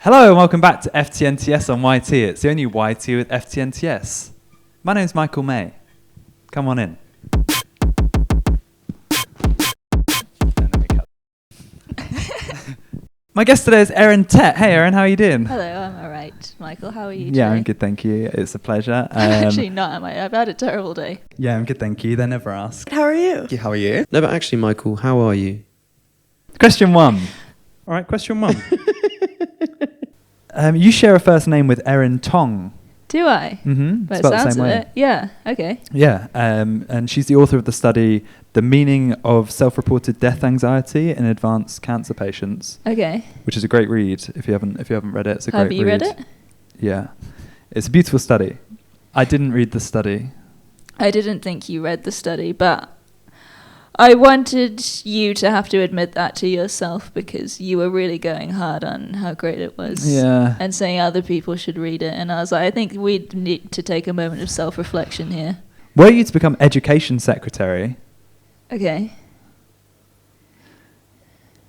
Hello and welcome back to FTNTS on YT. It's the only YT with FTNTS. My name's Michael May. Come on in. My guest today is Eryn Tett. Hey Eryn, how are you doing? Hello, I'm alright. Michael, how are you today? Yeah, I'm good, thank you. It's a pleasure. Actually not, am I? I've had a terrible day. Yeah, I'm good, thank you. They never ask. How are you? How are you? No, but actually, Michael, how are you? Question one. All right, question one. You share a first name with Eryn Tong. Do I? Mm-hmm. By the Spelled the sounds same of way. it. Yeah, okay. Yeah, and she's the author of the study The Meaning of Self-Reported Death Anxiety in Advanced Cancer Patients, Okay. which is a great read if you haven't read it. It's a Have great you read. read it? Yeah. It's a beautiful study. I didn't read the study. I didn't think you read the study, but I wanted you to have to admit that to yourself because you were really going hard on how great it was. Yeah. And saying other people should read it. And I was like, I think we need to take a moment of self-reflection here. Were you to become education secretary Okay.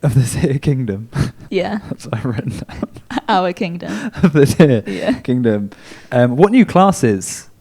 of this here kingdom? Yeah. That's what I've written down. Our kingdom. Of this here Yeah. kingdom. What new classes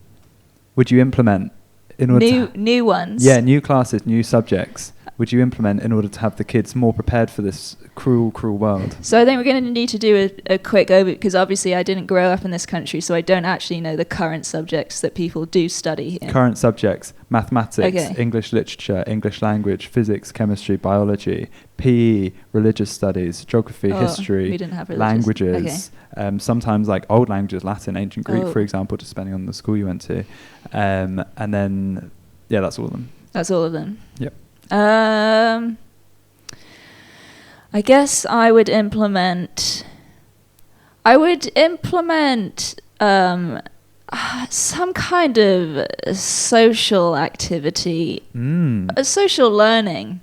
would you implement in order New ones. Yeah, new classes, new subjects would you implement in order to have the kids more prepared for this cruel, cruel world? So I think we're going to need to do a quick overview because obviously I didn't grow up in this country, so I don't actually know the current subjects that people do study here. Current subjects: mathematics, Okay. English literature, English language, physics, chemistry, biology, PE, religious studies, geography, Oh, history, we didn't have religious. languages. Sometimes like old languages, Latin, ancient Greek, Oh. for example, just depending on the school you went to. And then, yeah, that's all of them. That's all of them. Yep. I guess I would implement some kind of social activity, social learning.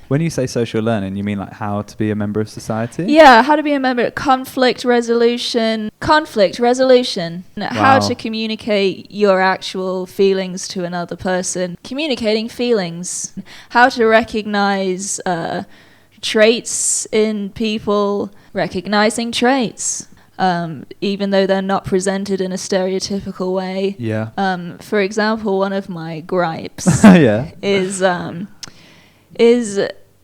When you say social learning, you mean like how to be a member of society? Yeah, how to be a member, conflict resolution, how to communicate your actual feelings to another person, communicating feelings, how to recognize traits in people, recognizing traits. Even though they're not presented in a stereotypical way. Yeah. For example, one of my gripes Yeah. is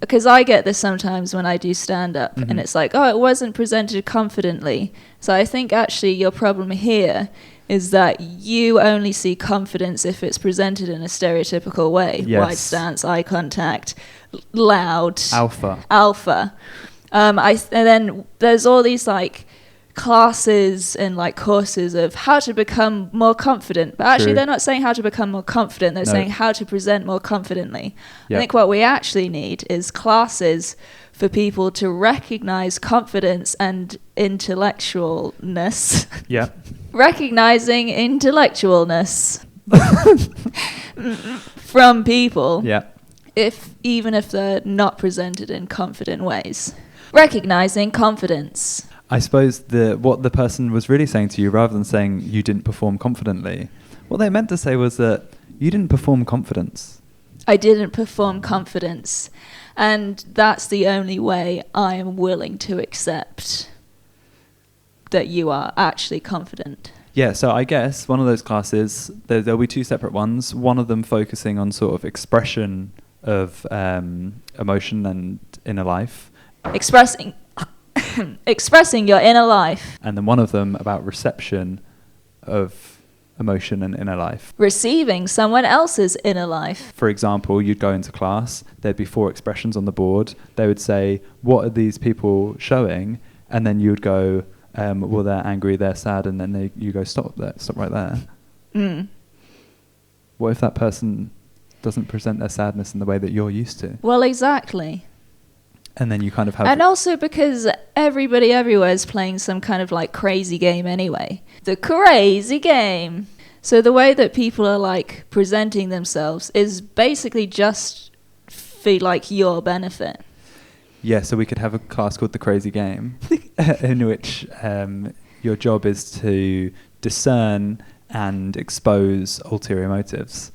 because I get this sometimes when I do stand-up, and it's like, oh, it wasn't presented confidently. So I think actually your problem here is that you only see confidence if it's presented in a stereotypical way. Yes. Wide stance, eye contact, loud. Alpha. And then there's all these like classes and like courses of how to become more confident, but actually True. they're not saying how to become more confident, they're saying how to present more confidently. Yep. I think what we actually need is classes for people to recognize confidence and intellectualness. Yeah. Recognizing intellectualness from people, Yeah. even if they're not presented in confident ways. Recognizing confidence. I suppose what the person was really saying to you, rather than saying you didn't perform confidently, what they meant to say was that you didn't perform confidence. I didn't perform confidence. And that's the only way I am willing to accept that you are actually confident. Yeah, so I guess one of those classes, there'll be two separate ones, one of them focusing on sort of expression of emotion and inner life. Expressing your inner life. And then one of them about reception of emotion and inner life. Receiving someone else's inner life. For example, you'd go into class, there'd be 4 expressions on the board. They would say, what are these people showing? And then you would go, well, they're angry, they're sad, and then you go, stop right there. What if that person doesn't present their sadness in the way that you're used to? Well, exactly. And then you kind of have... And also because everybody everywhere is playing some kind of like crazy game anyway. The crazy game. So the way that people are like presenting themselves is basically just for like your benefit. Yeah, so we could have a class called The Crazy Game, in which your job is to discern and expose ulterior motives.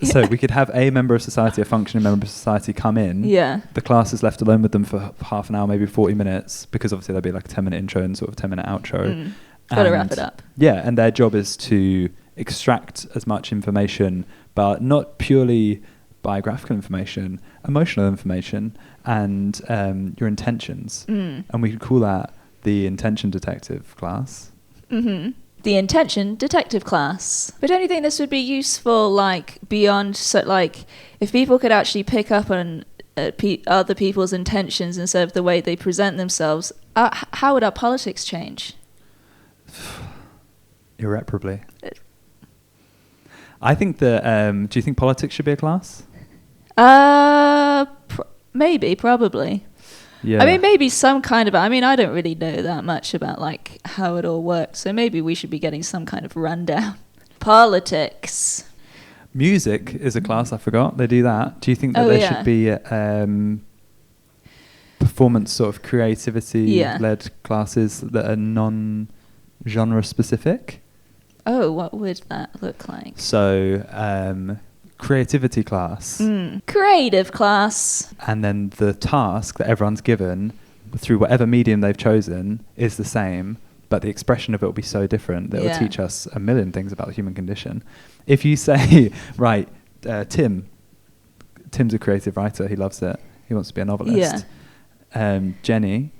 So we could have a member of society, a functioning member of society come in. Yeah. The class is left alone with them for half an hour, maybe 40 minutes, because obviously there'll be like a 10-minute intro and sort of 10-minute outro. Got to wrap it up. Yeah, and their job is to extract as much information, but not purely biographical information, emotional information, and your intentions. And we could call that the intention detective class. The intention detective class. But don't you think this would be useful, like, beyond, so, like, if people could actually pick up on other people's intentions instead of the way they present themselves, how would our politics change? Irreparably. I think that, do you think politics should be a class? Maybe, probably. Yeah. I mean, maybe some kind of... I mean, I don't really know that much about, like, how it all works. So maybe we should be getting some kind of rundown. Politics. Music is a class, I forgot. They do that. Do you think that there should be performance sort of creativity-led classes that are non-genre specific? Oh, what would that look like? So... creativity class. Creative class. And then the task that everyone's given through whatever medium they've chosen is the same, but the expression of it will be so different that it will teach us a million things about the human condition. If you say, right, Tim's a creative writer, he loves it, he wants to be a novelist. Jenny's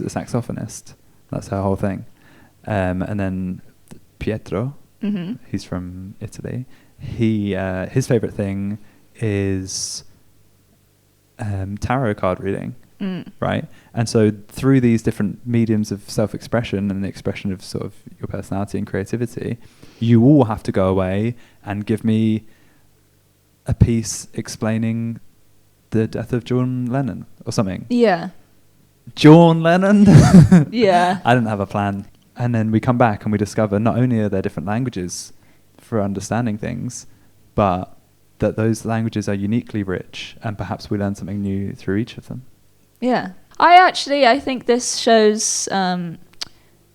a saxophonist, that's her whole thing. And then Pietro, he's from Italy. His favorite thing is tarot card reading, right? And so through these different mediums of self-expression and the expression of sort of your personality and creativity, you all have to go away and give me a piece explaining the death of John Lennon or something. Yeah. John Lennon? Yeah. I didn't have a plan. And then we come back and we discover not only are there different languages for understanding things, but that those languages are uniquely rich, and perhaps we learn something new through each of them. Yeah. I think this shows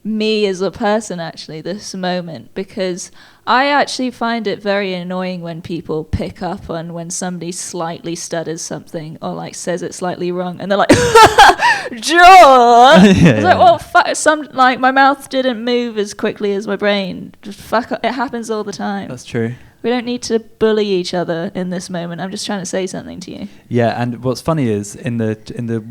me as a person, actually, this moment, because I actually find it very annoying when people pick up on when somebody slightly stutters something or like says it slightly wrong, and they're like, John! It's like, well, like my mouth didn't move as quickly as my brain. Just fuck up. It happens all the time. That's true. We don't need to bully each other in this moment. I'm just trying to say something to you. Yeah, and what's funny is in the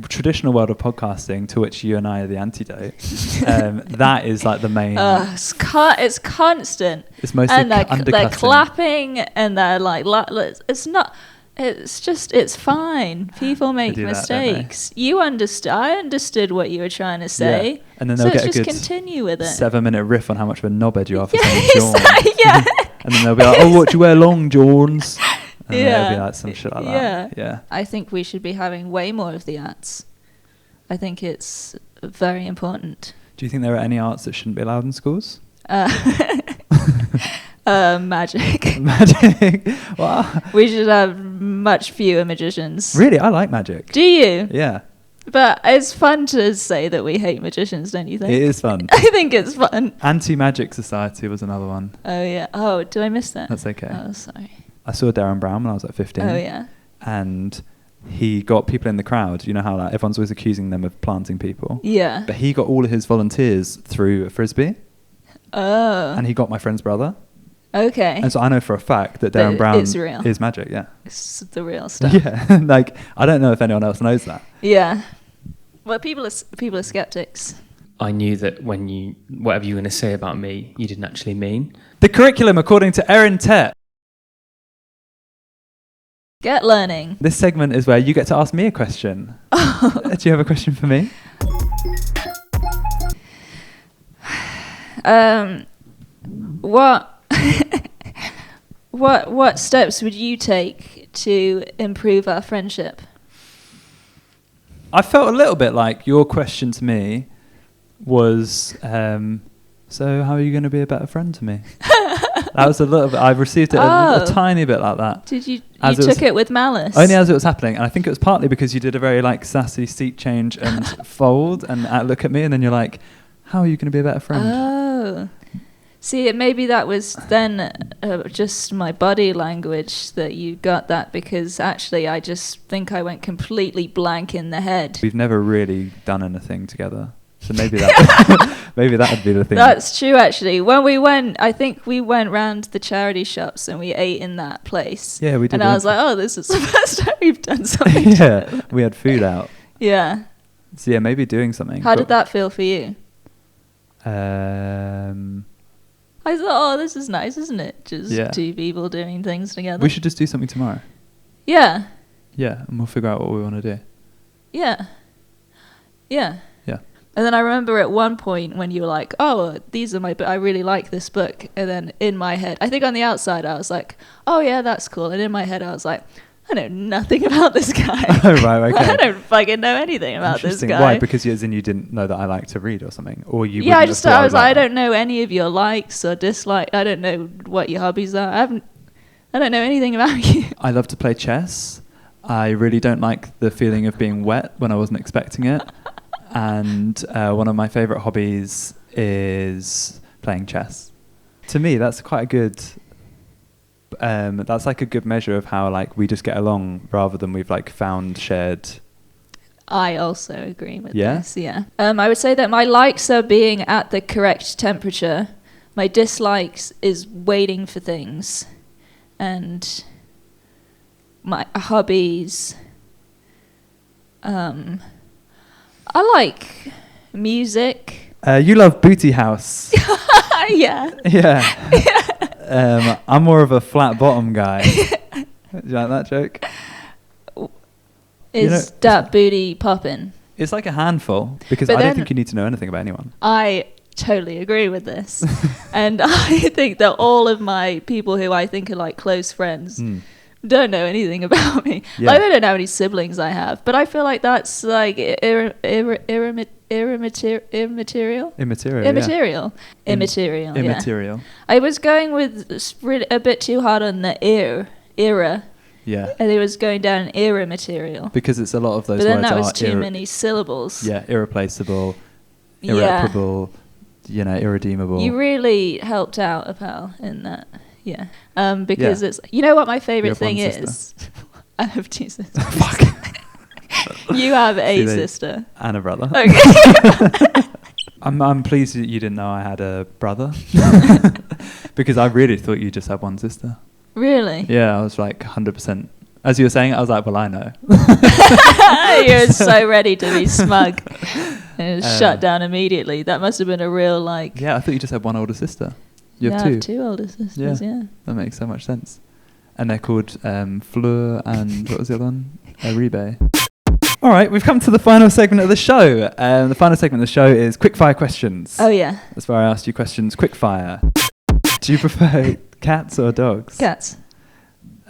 traditional world of podcasting, to which you and I are the antidote, that is like the main. It's constant. It's mostly and they're undercutting. clapping and they're like, it's not. It's fine. People make mistakes. I understood what you were trying to say. Yeah. And then they'll get a good continue with it. 7-minute riff on how much of a knobhead you are for saying John. Yeah. And then they'll be like, oh, what do you wear long Johns? And they'll be like some shit like that. Yeah. I think we should be having way more of the arts. I think it's very important. Do you think there are any arts that shouldn't be allowed in schools? Magic. Magic. Wow. We should have much fewer magicians. Really? I like magic. Do you? Yeah. But it's fun to say that we hate magicians, don't you think? It is fun. I think it's fun. Anti-Magic Society was another one. Oh, yeah. Oh, did I miss that? That's okay. Oh, sorry. I saw Darren Brown when I was like 15. Oh, yeah. And he got people in the crowd. You know how like everyone's always accusing them of planting people? Yeah. But he got all of his volunteers through a Frisbee. Oh. And he got my friend's brother. Okay. And so I know for a fact that Darren Brown real. is magic, yeah. It's the real stuff. Yeah. Like, I don't know if anyone else knows that. Yeah. Well, people are skeptics. I knew that when whatever you were going to say about me, you didn't actually mean. The curriculum, according to Eryn Tett. Get learning. This segment is where you get to ask me a question. Do you have a question for me? What steps would you take to improve our friendship? I felt a little bit like your question to me was, so how are you going to be a better friend to me? That was a little bit, I've received it a tiny bit like that. Did you took it with malice? Only as it was happening. And I think it was partly because you did a very like sassy seat change and fold and look at me, and then you're like, how are you going to be a better friend? Oh. See, maybe that was then just my body language that you got that, because actually I just think I went completely blank in the head. We've never really done anything together. So maybe that maybe that would be the thing. That's true, actually. When we went, I think we went round the charity shops and we ate in that place. Yeah, we did. And I was like, oh, this is the first time we've done something Yeah, together. we had food out. Yeah. So yeah, maybe doing something. How did that feel for you? I I thought, oh, this is nice, isn't it? Just Yeah. two people doing things together. We should just do something tomorrow. Yeah. Yeah, and we'll figure out what we want to do. Yeah. Yeah. Yeah. And then I remember at one point when you were like, oh, these are I really like this book. And then in my head, I think on the outside I was like, oh yeah, that's cool. And in my head I was like, I know nothing about this guy. Oh, right, okay. I don't fucking know anything about this Interesting. guy. Why? Because you didn't know that I like to read or something? Or you Yeah, wouldn't have thought I was like, I that? don't know any of your likes or dislikes. I don't know what your hobbies are. I don't know anything about you. I love to play chess. I really don't like the feeling of being wet when I wasn't expecting it. And one of my favourite hobbies is playing chess. To me, that's quite a good... that's like a good measure of how like we just get along rather than we've like found shared... I also agree with Yeah? this, yeah. I would say that my likes are being at the correct temperature. My dislikes is waiting for things. And my hobbies... I like music. you love Booty House. Yeah. Yeah. I'm more of a flat bottom guy. Do you like that joke? Is that booty poppin'? It's like a handful, because But I don't then- think you need to know anything about anyone. I totally agree with this. And I think that all of my people who I think are like close friends don't know anything about me. Yeah. Like, they don't know how many siblings I have. But I feel like that's like immaterial. Immaterial. Immaterial. Yeah. Immaterial. Yeah. Immaterial. I was going with a bit too hard on the era. Yeah. And it was going down an era material. Because it's a lot of those But then words that was are too many syllables. Yeah, irreplaceable, Yeah. irreparable, irredeemable. You really helped out, Apal, in that. Yeah. Because Yeah. it's... You know what my You favourite have thing one is? I have two sisters. Fuck. You have a See, they- sister. And a brother. Okay. I'm pleased that you didn't know I had a brother. Because I really thought you just had one sister. Really? Yeah, I was like 100%. As you were saying it, I was like, well, I know. You're so ready to be smug. And it was shut down immediately. That must have been a real, like... Yeah, I thought you just had one older sister. You have I two. have two older sisters, yeah. That makes so much sense. And they're called Fleur and what was the other one? Aribe. All right, we've come to the final segment of the show. The final segment of the show is quickfire questions. Oh, yeah. That's where I asked you questions quickfire. Do you prefer cats or dogs? Cats.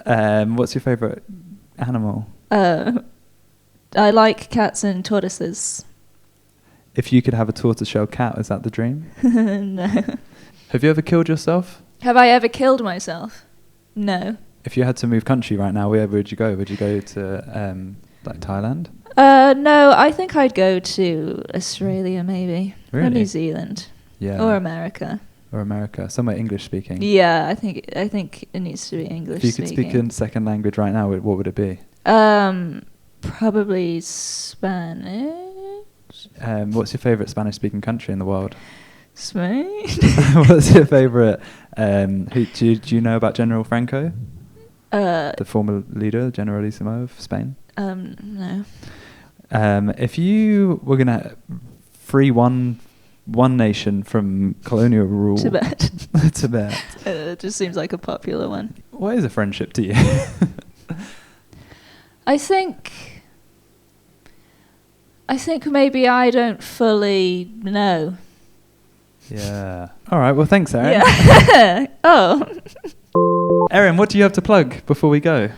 What's your favourite animal? I like cats and tortoises. If you could have a tortoiseshell cat, is that the dream? No. Have you ever killed yourself? Have I ever killed myself? No. If you had to move country right now, where would you go? Would you go to like Thailand? No, I think I'd go to Australia maybe. Or Really? New Zealand. Yeah. Or America. Or America, somewhere English speaking. Yeah, I think it needs to be English If you could speaking. speak a second language right now, what would it be? Probably Spanish. What's your favourite Spanish-speaking country in the world? Spain. What's your favourite? Do you know about General Franco, the former leader, Generalissimo of Spain? No. If you were gonna free one nation from colonial rule, Tibet. Tibet. It just seems like a popular one. What is a friendship to you? I think maybe I don't fully know. Yeah. All right. Well, thanks, Eryn. Yeah. Oh. Eryn, what do you have to plug before we go?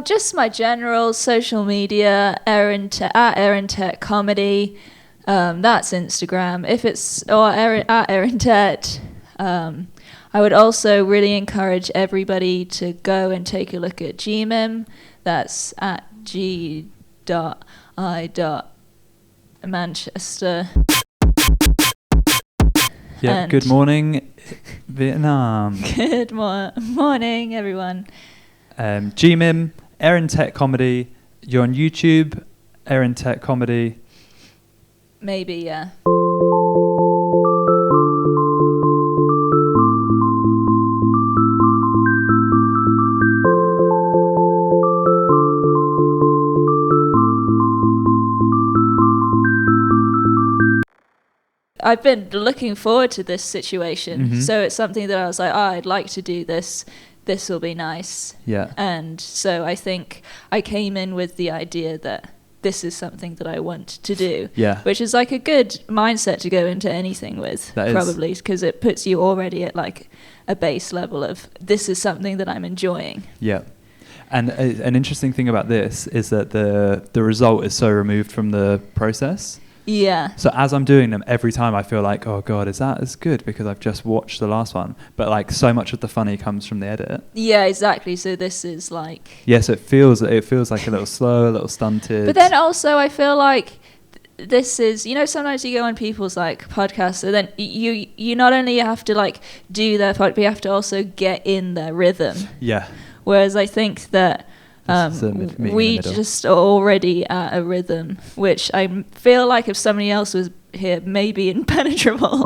Just my general social media, Eryn Tett Comedy. That's Instagram. If it's at Eryn Tett. I would also really encourage everybody to go and take a look at g.m.im. That's at g.i.Manchester. Yeah. And Good morning, Vietnam. Good morning, everyone. g.m.im, Eryn Tett Comedy. You're on YouTube, Eryn Tett Comedy. Maybe, yeah. I've been looking forward to this situation. Mhm. So it's something that I was like, I'd like to do this. This will be nice. Yeah. And so I think I came in with the idea that this is something that I want to do. Yeah. Which is like a good mindset to go into anything with, That is. probably, because it puts you already at like a base level of this is something that I'm enjoying. Yeah. And an interesting thing about this is that the result is so removed from the process. Yeah. So as I'm doing them, every time I feel like, oh God, is that as good? Because I've just watched the last one. But like so much of the funny comes from the edit. Yeah, exactly. So this is like... Yes, it feels like a little slow, a little stunted. But then also I feel like this is, you know, sometimes you go on people's like podcasts, so then you not only have to like do their pod, but you have to also get in their rhythm. Yeah. Whereas I think that we just are already at a rhythm, which I feel like if somebody else was here, maybe impenetrable.